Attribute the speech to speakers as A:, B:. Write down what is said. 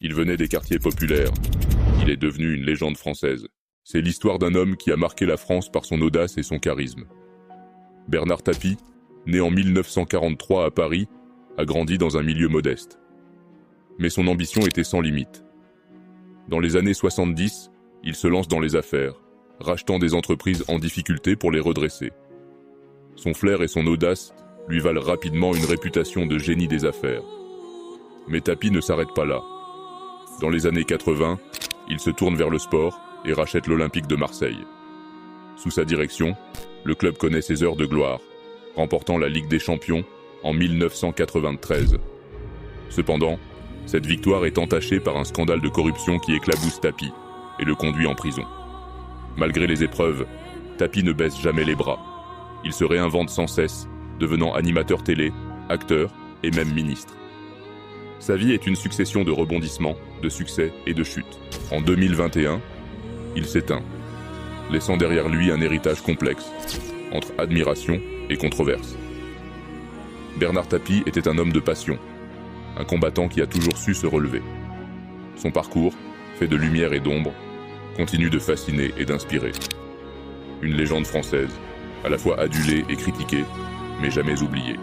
A: Il venait des quartiers populaires. Il est devenu une légende française. C'est l'histoire d'un homme qui a marqué la France par son audace et son charisme. Bernard Tapie, né en 1943 à Paris, a grandi dans un milieu modeste. Mais son ambition était sans limite. Dans les années 70, il se lance dans les affaires, rachetant des entreprises en difficulté pour les redresser. Son flair et son audace lui valent rapidement une réputation de génie des affaires. Mais Tapie ne s'arrête pas là. Dans les années 80, il se tourne vers le sport et rachète l'Olympique de Marseille. Sous sa direction, le club connaît ses heures de gloire, remportant la Ligue des Champions en 1993. Cependant, cette victoire est entachée par un scandale de corruption qui éclabousse Tapie et le conduit en prison. Malgré les épreuves, Tapie ne baisse jamais les bras. Il se réinvente sans cesse, devenant animateur télé, acteur et même ministre. Sa vie est une succession de rebondissements, de succès et de chutes. En 2021, il s'éteint, laissant derrière lui un héritage complexe, entre admiration et controverse. Bernard Tapie était un homme de passion, un combattant qui a toujours su se relever. Son parcours, fait de lumière et d'ombre, continue de fasciner et d'inspirer. Une légende française, à la fois adulée et critiquée, mais jamais oubliée.